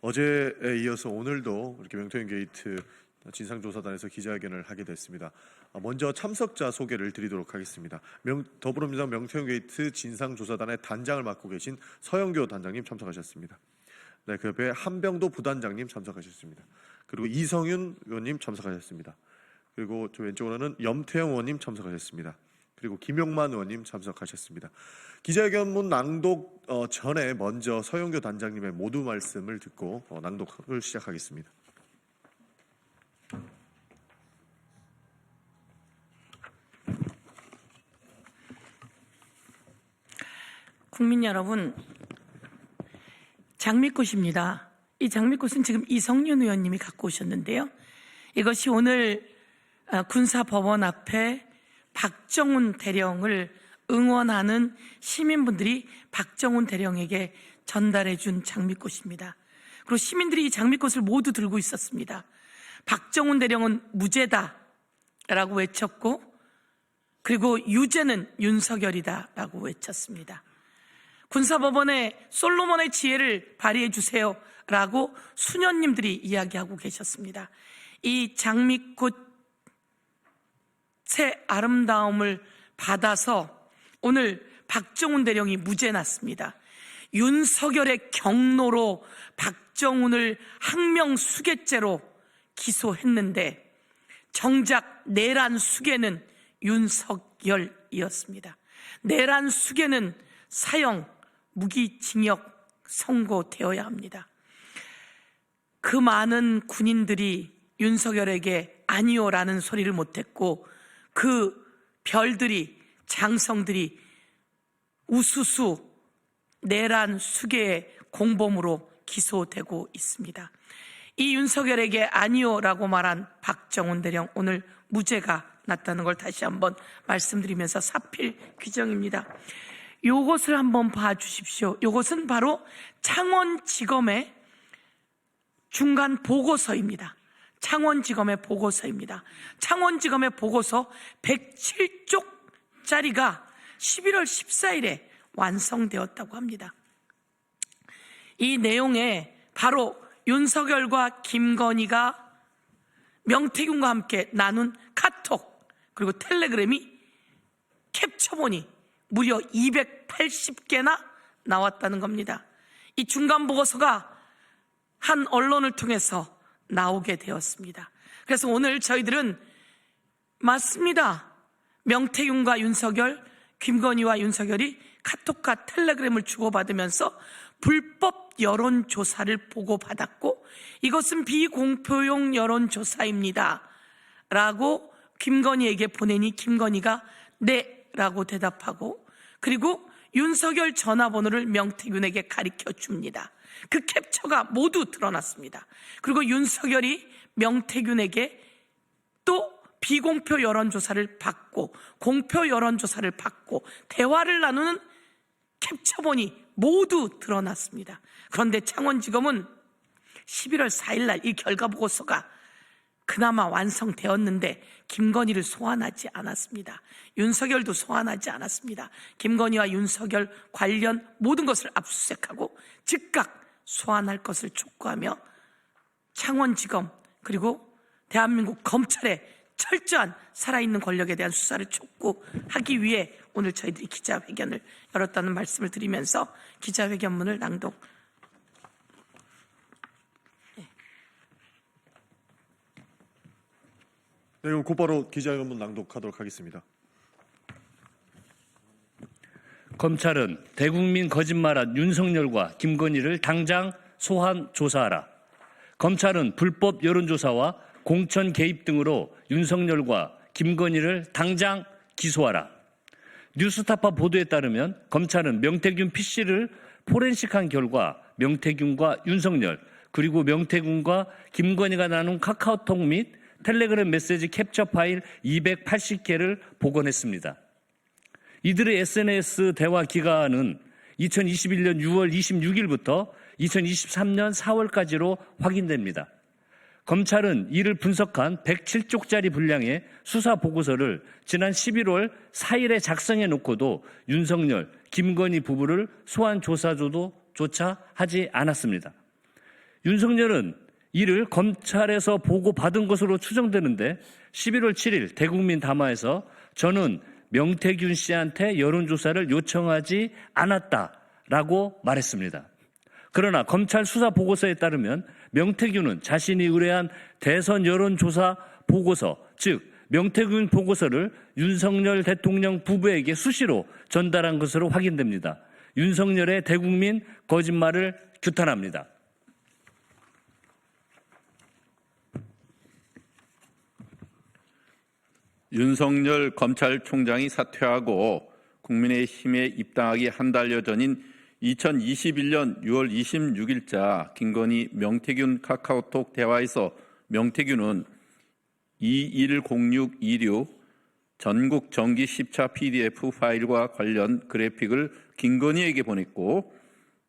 어제에 이어서 오늘도 이렇게 명태균 게이트 진상조사단에서 기자회견을 하게 됐습니다. 먼저 참석자 소개를 드리도록 하겠습니다. 더불어민주당 명태균 게이트 진상조사단의 단장을 맡고 계신 서영교 단장님 참석하셨습니다. 네, 그 옆에 한병도 부단장님 참석하셨습니다. 그리고 이성윤 의원님 참석하셨습니다. 그리고 저 왼쪽으로는 염태영 의원님 참석하셨습니다. 그리고 김용만 의원님 참석하셨습니다. 기자회견문 낭독 전에 먼저 서영교 단장님의 모두 말씀을 듣고 낭독을 시작하겠습니다. 국민 여러분, 장미꽃입니다. 이 장미꽃은 지금 이성윤 의원님이 갖고 오셨는데요. 이것이 오늘 군사법원 앞에 박정훈 대령을 응원하는 시민분들이 박정훈 대령에게 전달해 준 장미꽃입니다. 그리고 시민들이 이 장미꽃을 모두 들고 있었습니다. 박정훈 대령은 무죄다 라고 외쳤고, 그리고 유죄는 윤석열이다 라고 외쳤습니다. 군사법원에 솔로몬의 지혜를 발휘해 주세요 라고 수녀님들이 이야기하고 계셨습니다. 이 장미꽃의 아름다움을 받아서 오늘 박정훈 대령이 무죄 났습니다. 윤석열의 경로로 박정훈을 항명수괴죄로 기소했는데 정작 내란 수괴는 윤석열이었습니다. 내란 수괴는 사형, 무기징역 선고되어야 합니다. 그 많은 군인들이 윤석열에게 아니오라는 소리를 못했고, 그 별들이, 장성들이 우수수 내란 수괴의 공범으로 기소되고 있습니다. 이 윤석열에게 아니오라고 말한 박정훈 대령, 오늘 무죄가 났다는 걸 다시 한번 말씀드리면서 사필 규정입니다. 요것을 한번 봐주십시오. 요것은 바로 창원지검의 중간 보고서입니다. 창원지검의 보고서입니다. 창원지검의 보고서 107쪽짜리가 11월 14일에 완성되었다고 합니다. 이 내용에 바로 윤석열과 김건희가 명태균과 함께 나눈 카톡 그리고 텔레그램이 캡처본이 무려 280개나 나왔다는 겁니다. 이 중간 보고서가 한 언론을 통해서 나오게 되었습니다. 그래서 오늘 저희들은 맞습니다. 명태균과 윤석열, 김건희와 윤석열이 카톡과 텔레그램을 주고받으면서 불법 여론조사를 보고받았고, 이것은 비공표용 여론조사입니다 라고 김건희에게 보내니 김건희가 네 라고 대답하고, 그리고 윤석열 전화번호를 명태균에게 가르쳐 줍니다. 그 캡처가 모두 드러났습니다. 그리고 윤석열이 명태균에게 또 비공표 여론조사를 받고 공표 여론조사를 받고 대화를 나누는 캡처본이 모두 드러났습니다. 그런데 창원지검은 11월 4일 날 이 결과보고서가 그나마 완성되었는데 김건희를 소환하지 않았습니다. 윤석열도 소환하지 않았습니다. 김건희와 윤석열 관련 모든 것을 압수수색하고 즉각 소환할 것을 촉구하며 창원지검 그리고 대한민국 검찰의 철저한 살아있는 권력에 대한 수사를 촉구하기 위해 오늘 저희들이 기자회견을 열었다는 말씀을 드리면서 기자회견문을 낭독. 네, 그럼 곧바로 기자회견문 낭독하도록 하겠습니다. 검찰은 대국민 거짓말한 윤석열과 김건희를 당장 소환 조사하라. 검찰은 불법 여론조사와 공천 개입 등으로 윤석열과 김건희를 당장 기소하라. 뉴스타파 보도에 따르면 검찰은 명태균 PC를 포렌식한 결과 명태균과 윤석열 그리고 명태균과 김건희가 나눈 카카오톡 및 텔레그램 메시지 캡처 파일 280개를 복원했습니다. 이들의 SNS 대화 기간은 2021년 6월 26일부터 2023년 4월까지로 확인됩니다. 검찰은 이를 분석한 107쪽짜리 분량의 수사 보고서를 지난 11월 4일에 작성해 놓고도 윤석열, 김건희 부부를 소환 조사조차 하지 않았습니다. 윤석열은 이를 검찰에서 보고받은 것으로 추정되는데 11월 7일 대국민 담화에서 저는 명태균 씨한테 여론조사를 요청하지 않았다라고 말했습니다. 그러나 검찰 수사 보고서에 따르면 명태균은 자신이 의뢰한 대선 여론조사 보고서, 즉 명태균 보고서를 윤석열 대통령 부부에게 수시로 전달한 것으로 확인됩니다. 윤석열의 대국민 거짓말을 규탄합니다. 윤석열 검찰총장이 사퇴하고 국민의힘에 입당하기 한 달여 전인 2021년 6월 26일자 김건희 명태균 카카오톡 대화에서 명태균은 210626 전국 정기 10차 PDF 파일과 관련 그래픽을 김건희에게 보냈고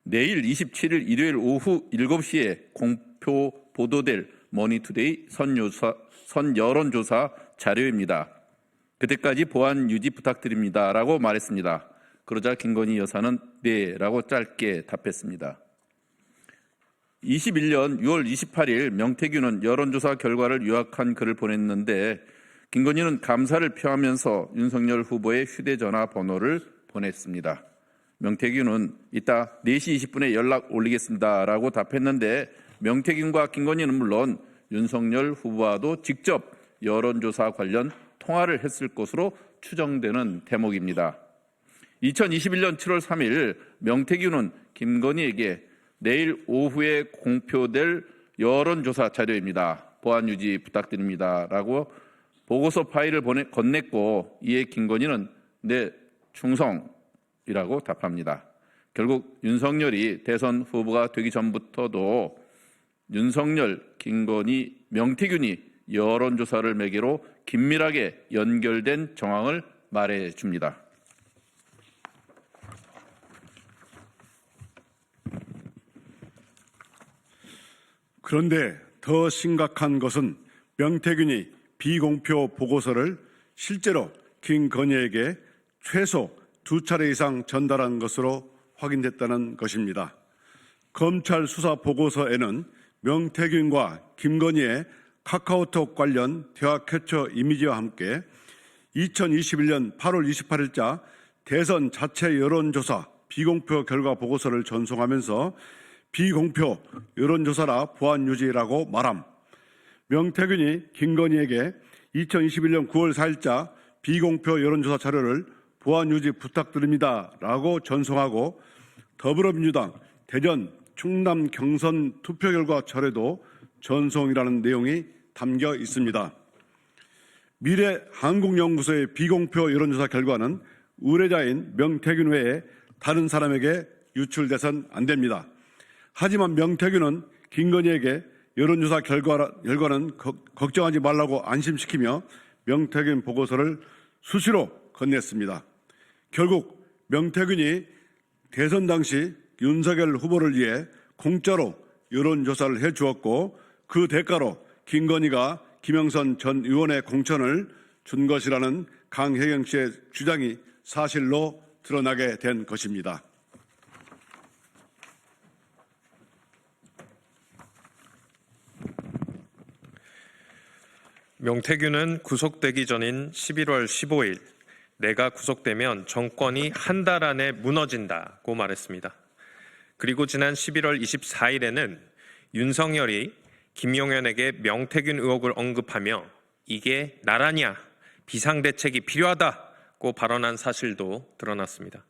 내일 27일 일요일 오후 7시에 공표 보도될 머니투데이 선 여론조사 자료입니다. 그때까지 보안 유지 부탁드립니다. 라고 말했습니다. 그러자 김건희 여사는 네 라고 짧게 답했습니다. 21년 6월 28일 명태균은 여론조사 결과를 요약한 글을 보냈는데 김건희는 감사를 표하면서 윤석열 후보의 휴대전화 번호를 보냈습니다. 명태균은 이따 4시 20분에 연락 올리겠습니다. 라고 답했는데 명태균과 김건희는 물론 윤석열 후보와도 직접 여론조사 관련 통화를 했을 것으로 추정되는 대목입니다. 2021년 7월 3일 명태균은 김건희에게 내일 오후에 공표될 여론조사 자료입니다. 보안 유지 부탁드립니다. 라고 보고서 파일을 건넸고 이에 김건희는 네, 충성이라고 답합니다. 결국 윤석열이 대선 후보가 되기 전부터도 윤석열, 김건희, 명태균이 여론조사를 매개로 긴밀하게 연결된 정황을 말해줍니다. 그런데 더 심각한 것은 명태균이 비공표 보고서를 실제로 김건희에게 최소 2차례 이상 전달한 것으로 확인됐다는 것입니다. 검찰 수사 보고서에는 명태균과 김건희의 카카오톡 관련 대화 캡처 이미지와 함께 2021년 8월 28일자 대선 자체 여론조사 비공표 결과 보고서를 전송하면서 비공표 여론조사라 보안 유지라고 말함. 명태균이 김건희에게 2021년 9월 4일자 비공표 여론조사 자료를 보안 유지 부탁드립니다. 라고 전송하고 더불어민주당 대전 충남 경선 투표 결과 자료도 전송이라는 내용이 담겨 있습니다. 미래한국연구소의 비공표 여론조사 결과는 의뢰자인 명태균 외에 다른 사람에게 유출돼선 안 됩니다. 하지만 명태균은 김건희에게 여론조사 결과는 걱정하지 말라고 안심시키며 명태균 보고서를 수시로 건넸습니다. 결국 명태균이 대선 당시 윤석열 후보를 위해 공짜로 여론조사를 해주었고 그 대가로 김건희가 김영선 전 의원의 공천을 준 것이라는 강혜경 씨의 주장이 사실로 드러나게 된 것입니다. 명태균은 구속되기 전인 11월 15일 내가 구속되면 정권이 한 달 안에 무너진다고 말했습니다. 그리고 지난 11월 24일에는 윤석열이 김용현에게 명태균 의혹을 언급하며 이게 나라냐, 비상대책이 필요하다고 발언한 사실도 드러났습니다.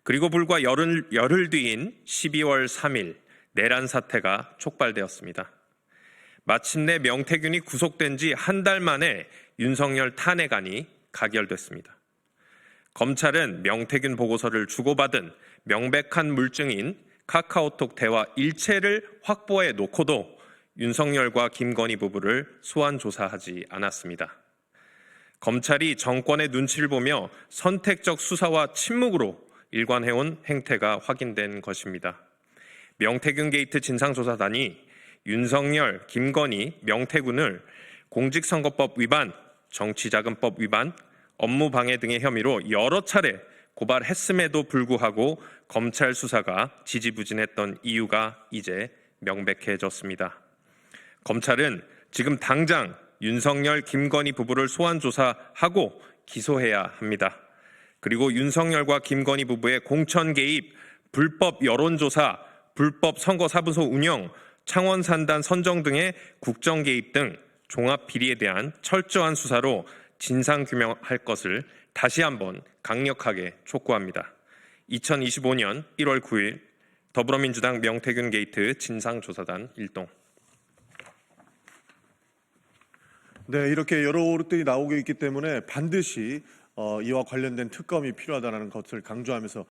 그리고 불과 열흘 뒤인 12월 3일 내란 사태가 촉발되었습니다. 마침내 명태균이 구속된 지 한 달 만에 윤석열 탄핵안이 가결됐습니다. 검찰은 명태균 보고서를 주고받은 명백한 물증인 카카오톡 대화 일체를 확보해 놓고도 윤석열과 김건희 부부를 소환 조사하지 않았습니다. 검찰이 정권의 눈치를 보며 선택적 수사와 침묵으로 일관해온 행태가 확인된 것입니다. 명태균 게이트 진상조사단이 윤석열, 김건희, 명태균을 공직선거법 위반, 정치자금법 위반, 업무방해 등의 혐의로 여러 차례 고발했음에도 불구하고 검찰 수사가 지지부진했던 이유가 이제 명백해졌습니다. 검찰은 지금 당장 윤석열, 김건희 부부를 소환 조사하고 기소해야 합니다. 그리고 윤석열과 김건희 부부의 공천 개입, 불법 여론조사, 불법 선거사무소 운영, 창원산단 선정 등의 국정 개입 등 종합 비리에 대한 철저한 수사로 진상규명할 것을 다시 한번 강력하게 촉구합니다. 2025년 1월 9일 더불어민주당 명태균 게이트 진상조사단 일동. 네, 이렇게 여러 오류들이 나오고 있기 때문에 반드시 이와 관련된 특검이 필요하다는 것을 강조하면서